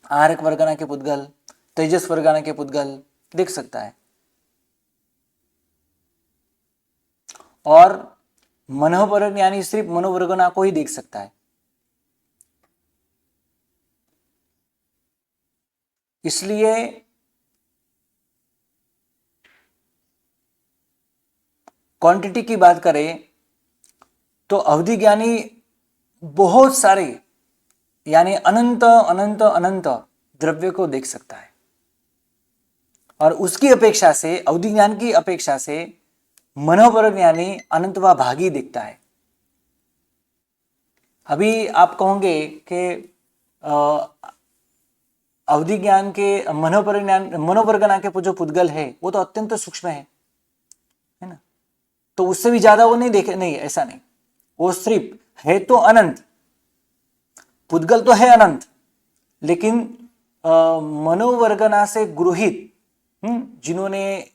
आहारक वर्गना के पुद्गल, तेजस वर्गना के पुद्गल देख सकता है। और मनोपर यानी सिर्फ मनोवर्गना को ही देख सकता है। इसलिए क्वांटिटी की बात करें तो अवधि ज्ञानी बहुत सारे यानी अनंत अनंत अनंत द्रव्य को देख सकता है, और उसकी अपेक्षा से, अवधि ज्ञान की अपेक्षा से मनोपर ज्ञानी अनंतवा भागी दिखता है। अभी आप कहोगे कि अवधि ज्ञान के मनोपर ज्ञान, मनोवर्गना के जो पुद्गल है वो तो अत्यंत सूक्ष्म है ना, तो उससे भी ज्यादा वो नहीं देखे, नहीं, ऐसा नहीं। वो सिर्फ है तो अनंत, पुद्गल तो है अनंत, लेकिन मनोवर्गना से गृहित जिन्होंने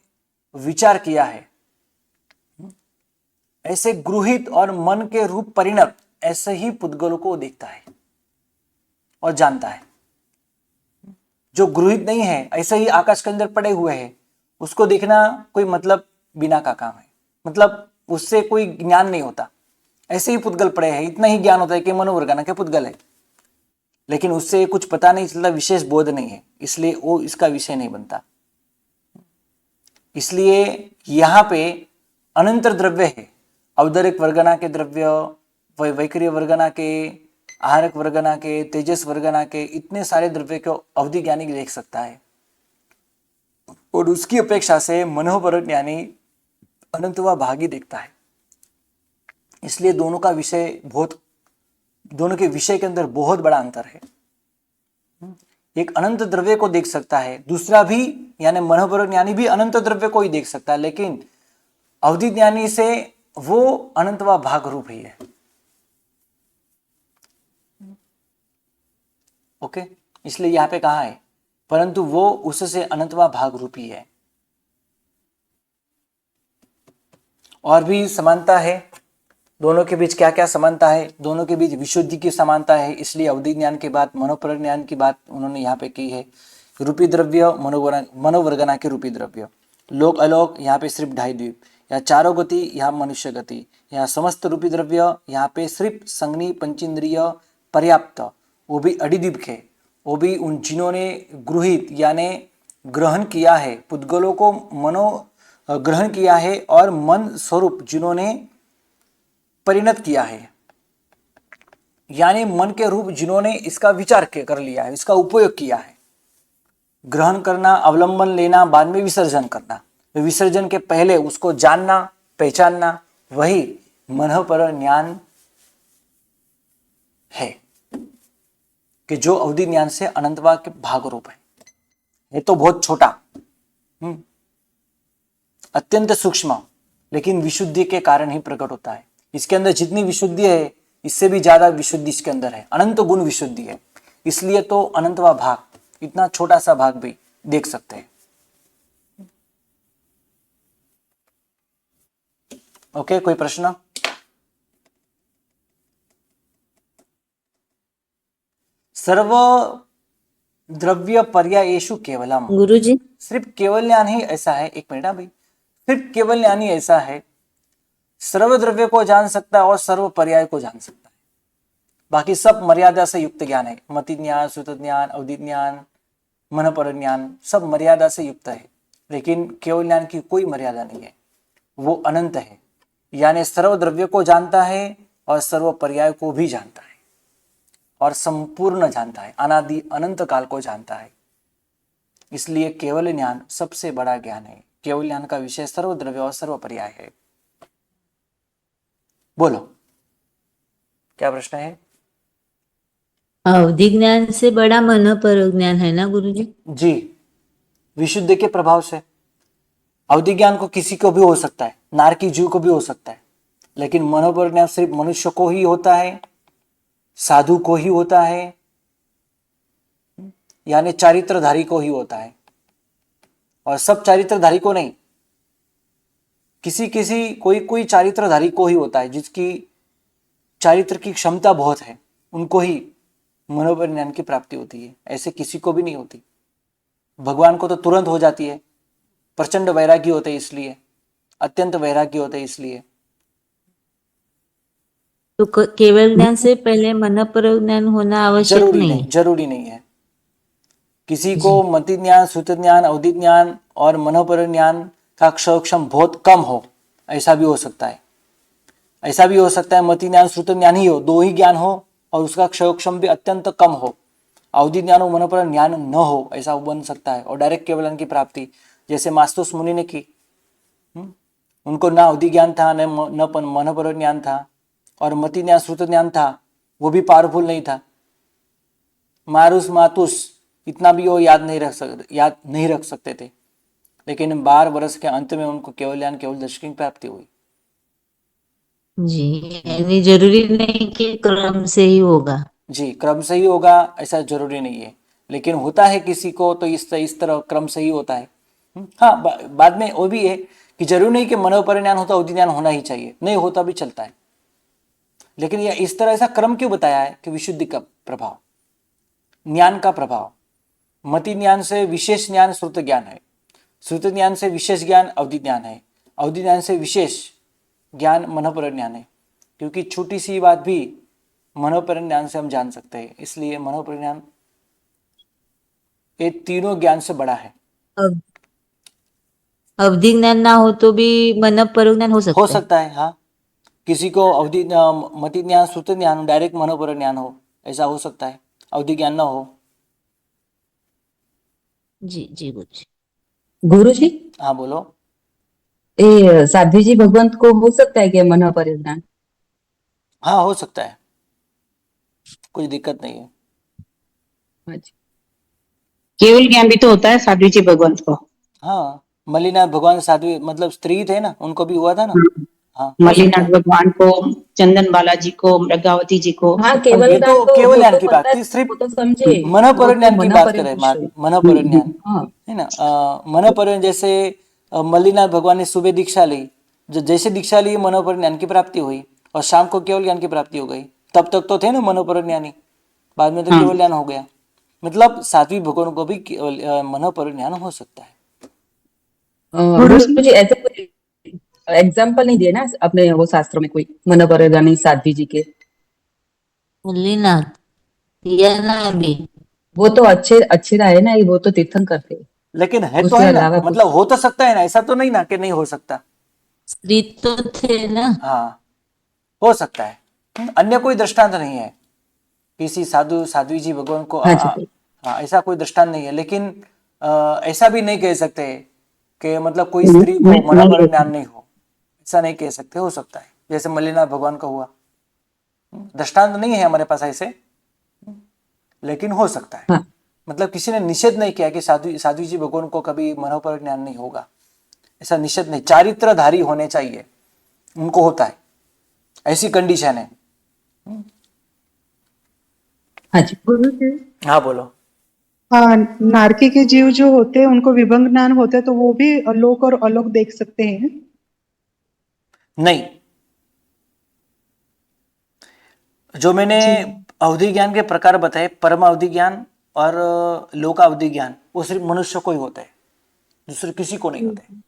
विचार किया है, ऐसे गृहित और मन के रूप परिणत ऐसे ही पुद्गलों को देखता है और जानता है। जो गृहित नहीं है, ऐसे ही आकाश के अंदर पड़े हुए हैं, उसको देखना कोई मतलब बिना का काम है, मतलब उससे कोई ज्ञान नहीं होता। ऐसे ही पुद्गल पड़े हैं, इतना ही ज्ञान होता है कि मनोवर्गना के पुद्गल है, लेकिन उससे कुछ पता नहीं चलता, विशेष बोध नहीं है, इसलिए वो इसका विषय नहीं बनता। इसलिए यहां पे अनंतर द्रव्य है, औदरिक वर्गना के द्रव्य, वैक्रिय वर्गना के, आहारक वर्गना के, तेजस वर्गना के, इतने सारे द्रव्य को अवधि ज्ञानी देख सकता है, और उसकी अपेक्षा से मनोपर ज्ञानी अनंतवा भागी देखता है। इसलिए दोनों का विषय दोनों के विषय के अंदर बहुत बड़ा अंतर है। एक अनंत द्रव्य को देख सकता है, दूसरा भी यानी मनोपर ज्ञानी भी अनंत द्रव्य को ही देख सकता है, लेकिन अवधि ज्ञानी से वो अनंतवा भाग रूप ही है। ओके, इसलिए यहां पे कहा है परंतु वो उससे अनंतवा भाग रूपी है। और भी समानता है दोनों के बीच। क्या क्या समानता है? दोनों के बीच विशुद्धि की समानता है, इसलिए अवधि ज्ञान के बाद मनोपर ज्ञान की बात उन्होंने यहाँ पे की है। रूपी द्रव्य, मनोवर्गना के रूपी द्रव्य, लोक अलोक यहाँ पे सिर्फ ढाई द्वीप, या चारों गति, यहाँ मनुष्य गति, यहाँ समस्त रूपी द्रव्य, यहाँ पे सिर्फ संज्ञी पंचेंद्रिय पर्याप्त, वो भी अडिद्वीप के, वो भी उन जिन्होंने गृहित यानी ग्रहण किया है, पुद्गलों को मनो ग्रहण किया है, और मन स्वरूप जिन्होंने परिणत किया है, यानी मन के रूप जिन्होंने इसका विचार कर लिया है, इसका उपयोग किया है। ग्रहण करना, अवलंबन लेना, बाद में विसर्जन करना, विसर्जन के पहले उसको जानना, पहचानना, वही मनोपर ज्ञान है कि जो अवधि ज्ञान से अनंतवा के भाग रूप है। ये तो बहुत छोटा, अत्यंत सूक्ष्म, लेकिन विशुद्धि के कारण ही प्रकट होता है। इसके अंदर जितनी विशुद्धि है इससे भी ज्यादा विशुद्धि इसके अंदर है, अनंत गुण विशुद्धि है। इसलिए तो अनंतवा भाग, इतना छोटा सा भाग भी देख सकते हैं। ओके, कोई प्रश्न? सर्व द्रव्य पर्यायेषु केवलम। गुरुजी सिर्फ केवल ज्ञान ही ऐसा है, एक मिनट भाई, सिर्फ केवल ज्ञान ही ऐसा है, सर्व द्रव्य को जान सकता है और सर्व पर्याय को जान सकता है। बाकी सब मर्यादा से युक्त ज्ञान है। मति ज्ञान, श्रुत ज्ञान, अवधि ज्ञान, मन पर ज्ञान, सब मर्यादा से युक्त है। लेकिन केवल ज्ञान की कोई मर्यादा नहीं है, वो अनंत है, यानी सर्व द्रव्य को जानता है और सर्व पर्याय को भी जानता है और संपूर्ण जानता है, अनादि अनंत काल को जानता है। इसलिए केवल ज्ञान सबसे बड़ा ज्ञान है। केवल ज्ञान का विषय सर्व द्रव्य और सर्व पर्याय है। बोलो, क्या प्रश्न है? अवधि ज्ञान से बड़ा मन पर ज्ञान है ना गुरुजी? जी, विशुद्ध के प्रभाव से अवधि ज्ञान को किसी को भी हो सकता है, नारकी जीव को भी हो सकता है, लेकिन मनोपर ज्ञान सिर्फ मनुष्य को ही होता है, साधु को ही होता है, यानी चारित्रधारी को ही होता है। और सब चारित्रधारी को नहीं, किसी किसी कोई चारित्रधारी को ही होता है, जिसकी चारित्र की क्षमता बहुत है, उनको ही मनोपर ज्ञान की प्राप्ति होती है। ऐसे किसी को भी नहीं होती। भगवान को तो तुरंत हो जाती है, प्रचंड वैरागी होते इसलिए, अत्यंत वैरागी होते इसलिए। तो केवल ज्ञान से पहले मन पर ज्ञान होना आवश्यक जरूरी नहीं नहीं, जरूरी नहीं है। किसी को मति ज्ञान, श्रुत ज्ञान, अवधि ज्ञान और मनोपर ज्ञान का क्षम बहुत कम हो, ऐसा भी हो सकता है। ऐसा भी हो सकता है मति ज्ञान, श्रुत ज्ञान ही हो, दो ही ज्ञान हो और उसका क्षम भी अत्यंत कम हो, अवधि ज्ञान और मनोपर ज्ञान न हो, ऐसा बन सकता है। और डायरेक्ट केवल ज्ञान की प्राप्ति जैसे मास्तोस मुनि ने की, उनको ना अवधि ज्ञान था, न मनोपर ज्ञान था, और मति ज्ञान, श्रुत ज्ञान था, वो भी पावरफुल नहीं था। मारुस मातुस इतना भी वो याद नहीं रख सकते थे, लेकिन 12 वर्ष के अंत में उनको केवल ज्ञान, केवल दर्शन की प्राप्ति हुई। जी, यानी जरूरी नहीं कि क्रम से ही होगा। जी, क्रम से ही होगा ऐसा जरूरी नहीं है, लेकिन होता है किसी को तो इस तरह क्रम से ही होता है। हाँ, बाद में वो भी है कि जरूरी नहीं कि मनोपर ज्ञान होता अवधि ज्ञान होना ही चाहिए, नहीं होता भी चलता है। लेकिन यह इस तरह ऐसा क्रम क्यों बताया है कि विशुद्धि का प्रभाव, ज्ञान का प्रभाव। मति ज्ञान से विशेष ज्ञान श्रुत ज्ञान है, श्रुत ज्ञान से विशेष ज्ञान अवधि ज्ञान है, अवधि ज्ञान से विशेष ज्ञान मनोपर ज्ञान है। क्योंकि छोटी सी बात भी मनोपर ज्ञान से हम जान सकते हैं, इसलिए मनोपर ज्ञान ये तीनों ज्ञान से बड़ा है। अवधि ज्ञान ना हो तो भी मन पर ज्ञान हो सकता है। हाँ, किसी को अवधि मति ज्ञान, श्रुत ज्ञान, डायरेक्ट मनोपर ज्ञान हो, ऐसा हो सकता है, अवधि ज्ञान ना हो। जी जी गुरुजी। गुरुजी, हाँ बोलो। ये साध्वी जी भगवंत को हो सकता है क्या मन पर ज्ञान? हाँ, हो सकता है, कोई दिक्कत नहीं है। अच्छा। केवल ज्ञान भी तो होता है साध्वी जी भगवंत को। हाँ, मल्लीनाथ भगवान साध्वी मतलब स्त्री थे ना, उनको भी हुआ था ना। हाँ, हो सकता मल्लीनाथ है। भगवान को, चंदन बालाजी को, मृगावती जी को। हाँ, केवल ये ज्ञान तो तो केवल वो ज्ञान तो की पता बात थी, है, सिर्फ वो तो समझे, मनोपर वो ज्ञान तो की मन बात पर करें, विषय। मनोपर ज्ञान हाँ, है ना। मनोपर जैसे मल्लीनाथ भगवान ने सुबह दीक्षा ली, जैसे दीक्षा ली मनोपर ज्ञान की प्राप्ति हुई, और शाम को केवल ज्ञान की प्राप्ति हो गई। तब तक तो थे ना मनोपर ज्ञानी, बाद में तो हाँ। केवल ज्ञान हो गया। मतलब सात्विक भगवान को भी मनोपर ज्ञान हो सकता है। गुरुजी ऐसे कोई एग्जाम्पल नहीं दिए ना अपने वो शास्त्रों में कोई मन पर ज्ञानी साध्वी जी के? मल्लीनाथ या ना अभी वो तो अच्छे रहे ना, वो तो तीर्थंकर थे। लेकिन है तो उसके है ना, अलावा मतलब कुछ हो तो सकता है ना, ऐसा तो नहीं ना कि नहीं हो सकता। स्त्री तो थे ना। हाँ, हो सकता है। अन्य कोई दृष्टांत नहीं है किसी साध्वी जी भगवान को हाँ जी। हाँ, ऐसा कोई दृष्टांत नहीं है। लेकिन ऐसा भी नहीं कह सकते कि मतलब कोई स्त्री को मनोपर ज्ञान नहीं हो, ऐसा नहीं कह सकते। हो सकता है, जैसे मल्लीनाथ भगवान का हुआ। दृष्टांत नहीं है हमारे पास ऐसे, लेकिन हो सकता है। हाँ। मतलब किसी ने निषेध नहीं किया कि साध्वी जी भगवान को कभी मनोपर ज्ञान नहीं होगा, ऐसा निषेध नहीं। चारित्रधारी होने चाहिए, उनको होता है, ऐसी कंडीशन है। हाँ जी। गुरु जी, हाँ बोलो। हाँ, नारकी के जीव जो होते हैं उनको विभंग ज्ञान होता है, तो वो भी लोक और अलोक देख सकते हैं? नहीं, जो मैंने जी अवधि ज्ञान के प्रकार बताए, परम अवधि ज्ञान और लोक अवधि ज्ञान, वो सिर्फ मनुष्य को ही होता है, दूसरे किसी को नहीं होता है।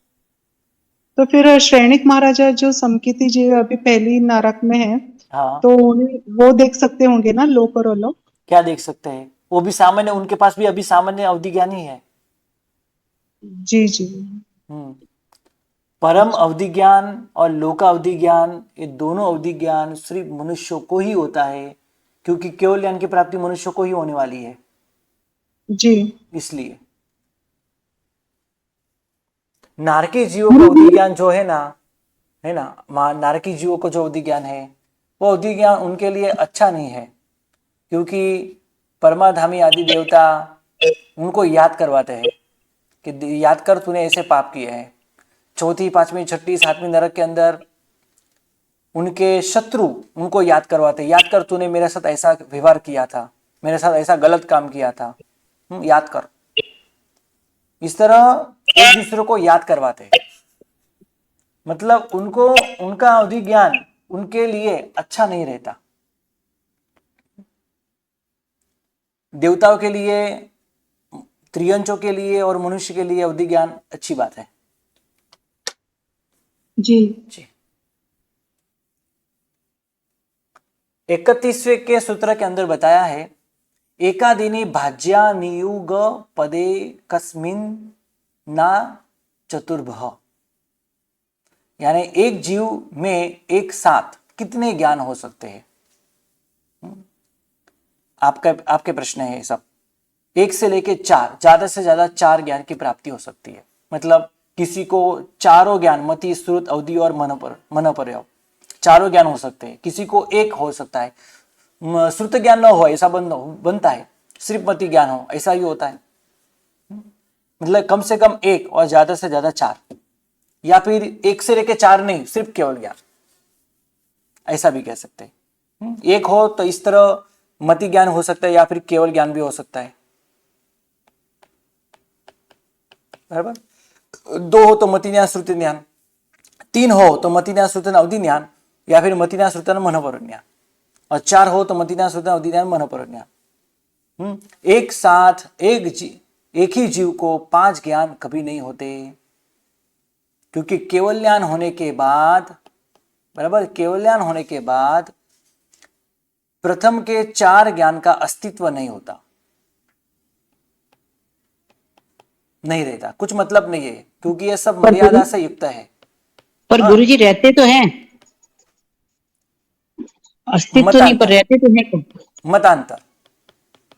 तो फिर श्रेणिक महाराजा जो समकिति जी अभी पहली नरक में है, हाँ, तो उन्हें वो देख सकते होंगे ना, लोक और अलोक? क्या देख सकते हैं? वो भी सामान्य, उनके पास भी अभी सामान्य अवधि ज्ञान ही है। जी जी। हम्म परम अवधि ज्ञान और लोक अवधि ज्ञान, ये दोनों अवधि ज्ञान सिर्फ मनुष्यों को ही होता है, क्योंकि केवल ज्ञान की प्राप्ति मनुष्य को ही होने वाली है, जी इसलिए नारकी जीवों का अवधि ज्ञान जो है ना, नारकी जीवों को जो अवधि ज्ञान है, वो अवधि ज्ञान उनके लिए अच्छा नहीं है, क्योंकि परमाधामी आदि देवता उनको याद करवाते हैं कि याद कर तूने ऐसे पाप किए हैं। चौथी, पांचवी, छठी, सातवीं नरक के अंदर उनके शत्रु उनको याद करवाते, याद कर तूने मेरे साथ ऐसा व्यवहार किया था, मेरे साथ ऐसा गलत काम किया था, याद कर। इस तरह एक दूसरे को याद करवाते हैं। मतलब उनको, उनका अवधि ज्ञान उनके लिए अच्छा नहीं रहता। देवताओं के लिए, त्रियंचों के लिए और मनुष्य के लिए अवधि ज्ञान अच्छी बात है। जी। जी। 31वें के सूत्र के अंदर बताया है, एकादिनी भाज्या नियुग पदे कस्मिन ना चतुर्भः, यानी एक जीव में एक साथ कितने ज्ञान हो सकते हैं? आपके प्रश्न है ये सब। एक से लेके 4, ज्यादा से ज्यादा 4 ज्ञान की प्राप्ति हो सकती है। मतलब किसी को चारों ज्ञान, मति, श्रुत, अवधि और मनोपर्यव, चारों ज्ञान हो सकते हैं। किसी को एक हो सकता है, श्रुत ज्ञान न हो ऐसा बनता है, सिर्फ मति ज्ञान हो ऐसा ही होता है। मतलब कम से कम एक और ज्यादा से ज्यादा 4, या फिर एक से लेके 4 नहीं, सिर्फ केवल ज्ञान, ऐसा भी कह सकते हैं। एक हो तो इस तरह मति ज्ञान हो सकता है, या फिर केवल ज्ञान भी हो सकता है, बराबर। 2 हो तो मति ज्ञान, श्रुति ज्ञान। 3 हो तो मति ज्ञान, श्रुति अवधि ज्ञान, या फिर मति ज्ञान, श्रुति मनोपर ज्ञान। और 4 हो तो मति ज्ञान, श्रुति अवधि ज्ञान, मनोपर ज्ञान। एक साथ एक ही जीव को 5 ज्ञान कभी नहीं होते, क्योंकि केवल ज्ञान होने के बाद, बराबर, केवल ज्ञान होने के बाद प्रथम के 4 ज्ञान का अस्तित्व नहीं होता, नहीं रहता, कुछ मतलब नहीं है, क्योंकि यह सब मर्यादा से युक्त है। पर गुरुजी रहते तो हैं, अस्तित्व नहीं, पर रहते तो हैं। मतांतर।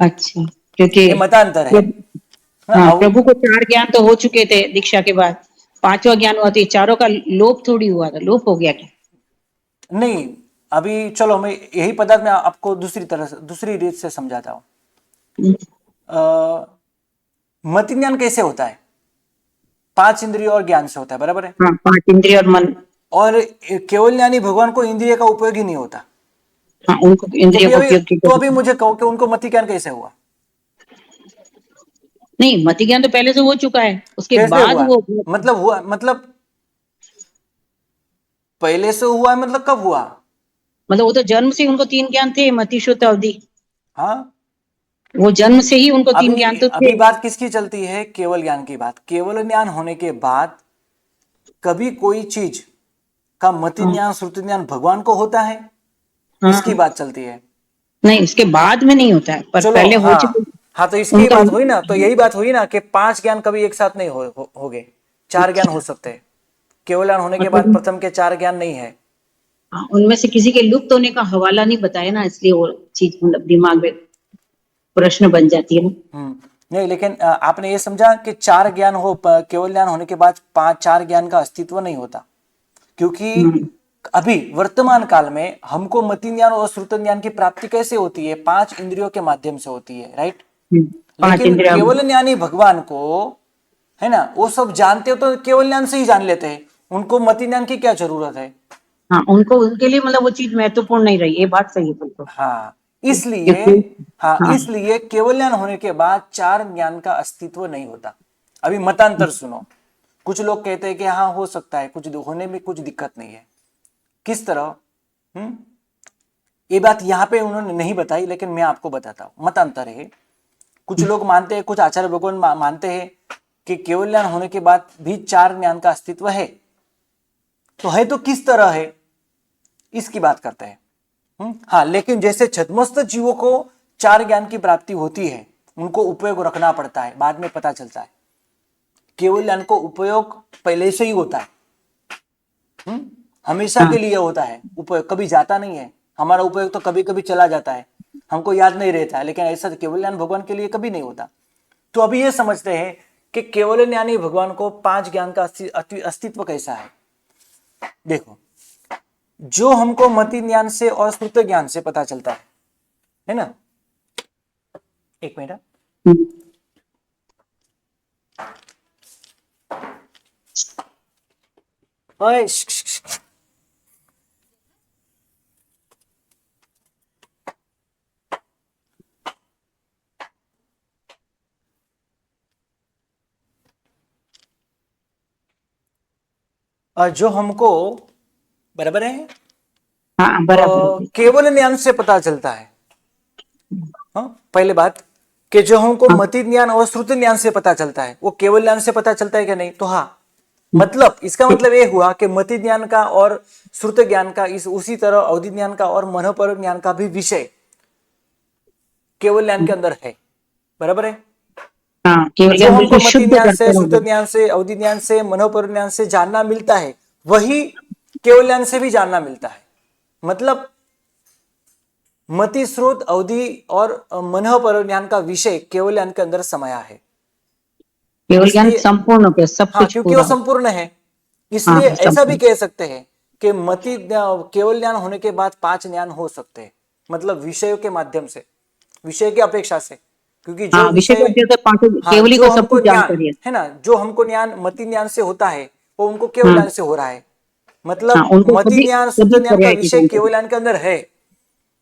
अच्छा, क्योंकि ये मतांतर है। हाँ, प्रभु को 4 ज्ञान तो हो चुके थे दीक्षा के बाद, 5वां ज्ञान हुआ, तो चारों का लोप थोड़ी हुआ था, लोप हो गया क्या? नहीं, अभी चलो मैं यही पदार्थ में आपको दूसरी तरह से, दूसरी रीत से समझाता हूं। मति ज्ञान कैसे होता है? 5 इंद्रिय और ज्ञान से होता है, बराबर है। हाँ, 5 इंद्रिय और मन। और केवल ज्ञानी भगवान को इंद्रिय का उपयोग ही नहीं होता। हाँ, उनको इंद्रिय का उपयोग तो अभी मुझे कहो कि उनको मति ज्ञान कैसे हुआ? नहीं, मति ज्ञान तो पहले से हो चुका है, उसके कैसे बाद हुआ? वो मतलब पहले से हुआ है, मतलब कब हुआ? मतलब वो तो जन्म से उनको 3 ज्ञान थे, मति, श्रुत, अवधि। हाँ, वो जन्म से ही उनको 3 ज्ञान तो थे। अभी बात किसकी चलती है? केवल ज्ञान की बात। केवल ज्ञान होने के बाद कभी कोई चीज का मति ज्ञान, श्रुति ज्ञान भगवान को होता है, इसकी बात चलती है। नहीं, उसके बाद में नहीं होता है, पर पहले हो चुके। हाँ, तो इसकी बात हुई ना, तो यही बात हुई ना कि 5 ज्ञान कभी एक साथ नहीं हो गए, 4 ज्ञान हो सकते हैं। केवल ज्ञान होने के बाद प्रथम के 4 ज्ञान नहीं है। उनमें से किसी के लुप्त होने का हवाला नहीं बताया ना, इसलिए वो चीज मतलब दिमाग में प्रश्न बन जाती है ना। नहीं, लेकिन आपने ये समझा कि 4 ज्ञान हो, केवल ज्ञान होने के बाद 4 ज्ञान का अस्तित्व नहीं होता, क्योंकि अभी वर्तमान काल में हमको मति ज्ञान और श्रुत ज्ञान की प्राप्ति कैसे होती है? 5 इंद्रियों के माध्यम से होती है, राइट। लेकिन केवल ज्ञानी भगवान को, है ना, वो सब जानते हो तो केवल ज्ञान से ही जान लेते हैं, उनको मति ज्ञान की क्या जरूरत है? हाँ, उनको उनके लिए मतलब वो चीज महत्वपूर्ण नहीं रही, ये बात सही है बिल्कुल। हाँ, इसलिए क्योंकि हाँ। इसलिए केवल्यान होने के बाद चार ज्ञान का अस्तित्व नहीं होता। अभी मतांतर सुनो। कुछ लोग कहते हैं कि हाँ हो सकता है, कुछ होने में कुछ दिक्कत नहीं है। किस तरह? ये बात यहाँ पे उन्होंने नहीं बताई, लेकिन मैं आपको बताता हूँ। मतांतर है, कुछ लोग मानते हैं, कुछ आचार्य भगवान मानते हैं कि केवल्यान होने के बाद भी चार ज्ञान का अस्तित्व है। तो है तो किस तरह है, इसकी बात करते हैं। हाँ, लेकिन जैसे छद्मस्त जीवों को चार ज्ञान की प्राप्ति होती है, उनको उपयोग रखना पड़ता है, बाद में पता चलता है। केवल्यान को उपयोग पहले से ही होता है, हमेशा के लिए होता है उपयोग, कभी जाता नहीं है। हमारा उपयोग तो कभी कभी चला जाता है, हमको याद नहीं रहता है, लेकिन ऐसा केवल्यान भगवान के लिए कभी नहीं होता। तो अभी ये समझते हैं कि केवल्यानी भगवान को पांच ज्ञान का अस्तित्व कैसा है। देखो, जो हमको मति ज्ञान से और श्रुत ज्ञान से पता चलता है ना। एक मिनट। ओए, जो हमको बराबर है, हाँ बराबर। केवल ज्ञान से पता चलता है। हाँ, पहले बात कि जो हमको मति ज्ञान और श्रुत ज्ञान से पता चलता है, वो केवल ज्ञान से पता चलता है कि नहीं? तो हाँ, मतलब इसका मतलब ये हुआ कि मति ज्ञान का और श्रुत ज्ञान का उसी तरह अवधि ज्ञान का और मनोपर ज्ञान का भी विषय केवल ज्ञान के अंदर है। बराबर है? हाँ, केवल जो ज्ञान हमको बिल्कुल मति शुद्ध ज्ञान से, करते श्रुत हैं। ज्ञान से, अवधि ज्ञान से, मनोपर ज्ञान से जानना मिलता है, वही केवल ज्ञान से भी जानना मिलता है। मतलब मति, श्रुत, अवधि और मनोपर ज्ञान का विषय केवल ज्ञान के अंदर समाया है। केवल ज्ञान इसलिए संपूर्ण पे सब हाँ, कुछ क्योंकि वो पूरा। संपूर्ण है, इसलिए हाँ, ऐसा भी संपूर्ण। कह सकते हैं कि मति केवल ज्ञान होने के बाद पांच ज्ञान हो सकते हैं। मतलब विषयों के माध्यम से, विषय की अपेक्षा से, क्योंकि जो हाँ, विषय विषय, करते हैं तो पांचों हाँ, केवल ही जो को सब हमको कुछ ज्ञान जानकारी है। है ना, जो हमको ज्ञान मति ज्ञान से होता है, वो उनको केवल हाँ, ज्ञान से हो रहा है। मतलब हाँ, उनको मति सभी ज्ञान, श्रुत सभी ज्ञान का पर्याय की विषय केवल जानकारी। ज्ञान के अंदर है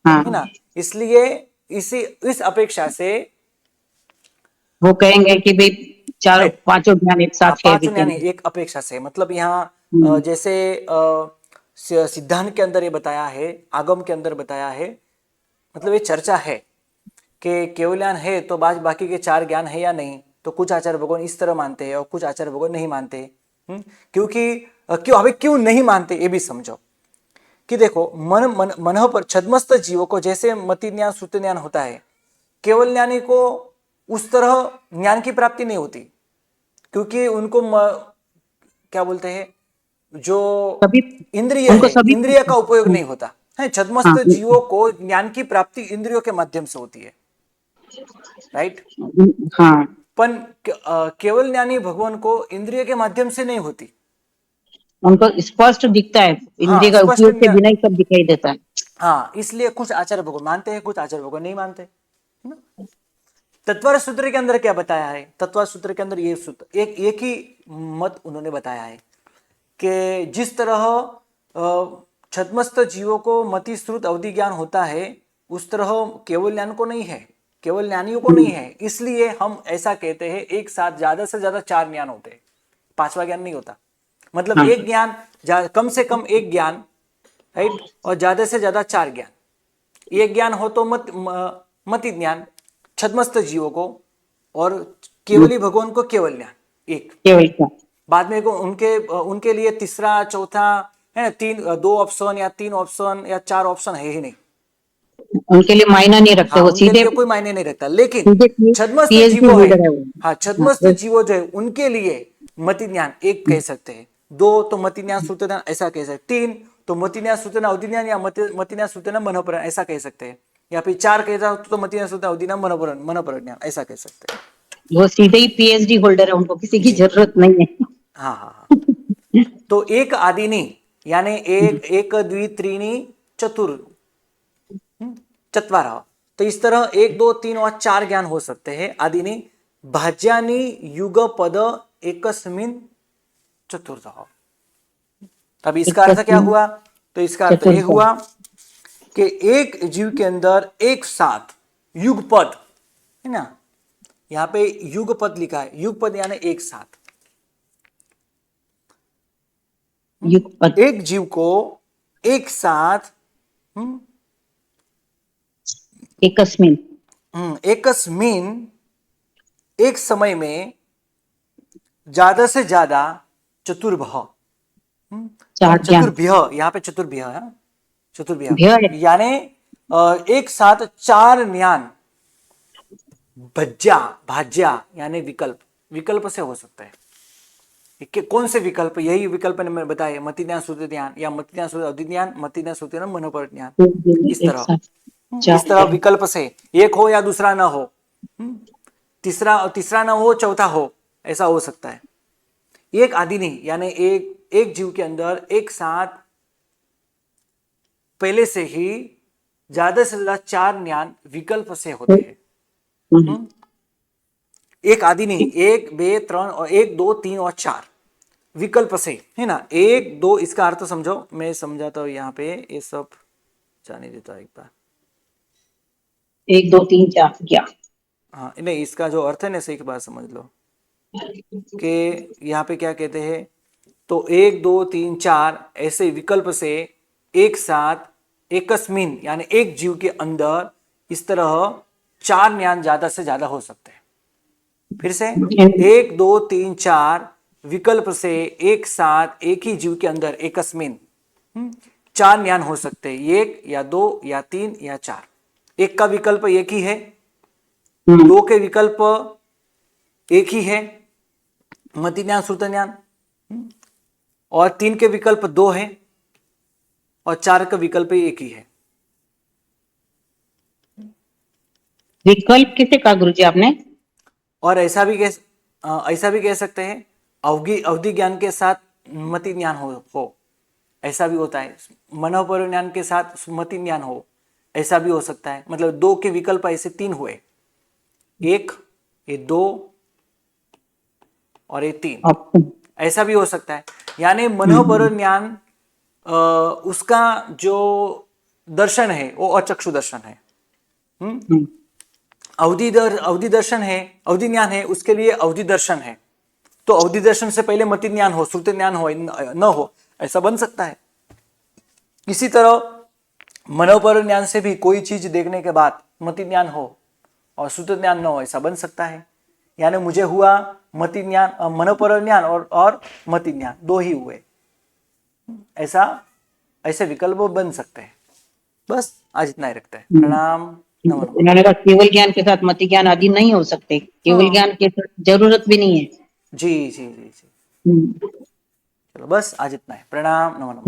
हाँ, ना। इसलिए इस अपेक्षा से वो कहेंगे कि भाई चार है, पांचों ज्ञान एक हाँ, साथ है पांच ज्ञान विज्ञान। एक अपेक्षा से। मतलब यहाँ हम्म। जैसे सिद्धांत के अंदर ये बताया है, आगम के अंदर बताया है, मतलब ये चर्चा है कि केवल ज्ञान है तो बाकी के चार ज्ञान है या नहीं। तो कुछ आचार्य भगवान इस तरह मानते हैं और कुछ आचार्य भगवान नहीं मानते। क्योंकि क्यों नहीं मानते ये भी समझो कि देखो, मन पर छद्मस्त जीवों को जैसे मति ज्ञान, श्रुत ज्ञान होता है, केवल ज्ञानी को उस तरह ज्ञान की प्राप्ति नहीं होती, क्योंकि उनको क्या बोलते हैं, जो सभी इंद्रिय उनको है, सभी। इंद्रिय का उपयोग नहीं होता है। छद्मस्त हाँ, जीवों को ज्ञान की प्राप्ति इंद्रियों के माध्यम से होती है, राइट। हाँ, पण केवल ज्ञानी भगवान को इंद्रिय के माध्यम से नहीं होती। उनको स्पष्ट दिखता है, हाँ, इंद्रिय का स्पष्ट उपयोग के बिना ही सब दिखाई देता है। हाँ, इसलिए कुछ आचार्य भगवान मानते हैं, कुछ आचार्य भगवान नहीं मानते। तत्वर सूत्र के अंदर क्या बताया है? तत्वर सूत्र के अंदर ये सूत्र एक ही मत उन्होंने बताया है कि जिस तरह छद्मस्त जीवों को मति, श्रुत, अवधि ज्ञान होता है, उस तरह केवल ज्ञान को नहीं है, केवल ज्ञानियों को नहीं है। इसलिए हम ऐसा कहते हैं एक साथ ज्यादा से ज्यादा चार ज्ञान होते हैं, पांचवा ज्ञान नहीं होता। मतलब हाँ। एक ज्ञान, कम से कम एक ज्ञान, राइट, और ज्यादा से ज्यादा चार ज्ञान। एक ज्ञान हो तो मति ज्ञान छद्मस्त जीवों को, और केवली भगवान को केवल ज्ञान एक। केवल का बाद में को उनके लिए तीसरा, चौथा है ना, दो ऑप्शन या तीन ऑप्शन या चार ऑप्शन है ही नहीं। उनके लिए मायना नहीं रखते, हाँ, वो उनके सीधे लिए कोई मायने नहीं रखता। लेकिन सीधे छद्मस्त PhD जीवो है, होल्डर है वो। हाँ, छद्मस्त जीवो जो है उनके लिए मति ज्ञान एक कह सकते हैं, दो तो मति ज्ञान, श्रुत ज्ञान ऐसा कह सकते, तीन तो मति ज्ञान, श्रुत ज्ञान, अवधि ज्ञान या मति ज्ञान, श्रुत ज्ञान, मनोपर ऐसा कह सकते हैं, या फिर चार कहता तो मति ज्ञान, श्रुत ज्ञान, अवधि ज्ञान, मनोपर ज्ञान ऐसा कह सकते हैं। वो सीधे ही PhD होल्डर है, उनको किसी की जरूरत नहीं है। हाँ हाँ हाँ। तो एक आदिनी यानी एक द्वि त्रीणी चतुर चत्वारः, तो इस तरह एक, दो, तीन और चार ज्ञान हो सकते हैं। आदिनी भाज्यानि युगपद एकस्मिन् चतुर्थः। अब इसका अर्थ क्या हुआ तो इसका अर्थ ये हुआ कि एक जीव के अंदर एक साथ युगपद, है ना, यहाँ पे युगपद लिखा है, युगपद यानी एक साथ, युगपद एक जीव को एक साथ एकस्मिन एकस्मिन एक समय में ज्यादा से ज्यादा चतुर्भः, चार ज्ञान चतुर्भ्य, यहाँ पे चतुर्भ्य है, भ्य चतुर्भ्य है। यानी एक साथ चार ज्ञान, भज्या भाज्या यानी विकल्प, विकल्प से हो सकता है। कौन से विकल्प? यही विकल्प ने मैं बताया, मति ज्ञान श्रुति ज्ञान, या मति ज्ञान श्रुति अवधि ज्ञान, मति ज्ञान श्रुति मनोपर ज्ञान, इस एक तरह, साथ इस तरह विकल्प से एक हो या दूसरा ना हो, तीसरा ना हो, चौथा हो, ऐसा हो सकता है। एक आदि नहीं, यानी एक जीव के अंदर एक साथ पहले से ही ज्यादा से ज्यादा चार ज्ञान विकल्प से होते हैं। एक आदि नहीं, एक, बे, त्रण और एक, दो, तीन और चार विकल्प से, है ना। एक, दो, इसका अर्थ समझो, मैं समझाता हूं यहाँ पे, ये सब जाने देता एक बार। 1 2 3 4 क्या? हाँ नहीं, इसका जो अर्थ है ना, सही बात समझ लो कि यहाँ पे क्या कहते हैं, तो 1 2 3 4 ऐसे विकल्प से एक साथ एकस्मिन यानी एक जीव के अंदर इस तरह चार ज्ञान ज्यादा से ज्यादा हो सकते हैं। फिर से 1 2 3 4 विकल्प से एक साथ एक ही जीव के अंदर एकस्मिन चार ज्ञान हो सकते हैं, एक या दो या तीन या चार। एक का विकल्प एक ही है, दो के विकल्प एक ही है, मति ज्ञान श्रुति ज्ञान, और तीन के विकल्प दो है, और चार का विकल्प एक ही है। विकल्प किसे कहा गुरुजी आपने? और ऐसा भी कह सकते हैं, अवधि ज्ञान के साथ मति ज्ञान हो, ऐसा भी होता है। मनोपर ज्ञान के साथ सुमति ज्ञान हो, ऐसा भी हो सकता है। मतलब दो के विकल्प ऐसे तीन हुए, एक, ये दो और ये तीन, ऐसा भी हो सकता है। यानी मनोपर ज्ञान उसका जो दर्शन है वो अचक्षु दर्शन है। अवधि दर्शन है, अवधि ज्ञान है, उसके लिए अवधि दर्शन है। तो अवधि दर्शन से पहले मति ज्ञान हो, श्रुति ज्ञान हो न हो, ऐसा बन सकता है। इसी तरह मनोपर ज्ञान से भी कोई चीज देखने के बाद मति ज्ञान हो और श्रुति ज्ञान न हो, ऐसा बन सकता है। यानी मुझे हुआ मति ज्ञान, मनोपर ज्ञान और मति ज्ञान दो ही हुए, ऐसे विकल्प बन सकते हैं। बस आज इतना ही रखते हैं। प्रणाम, नमो नमः। उन्होंने कहा केवल ज्ञान के साथ मति ज्ञान आदि नहीं हो सकते, केवल ज्ञान के साथ जरूरत भी नहीं है। जी जी जी जी, चलो बस आज इतना है। प्रणाम, नमो नमः।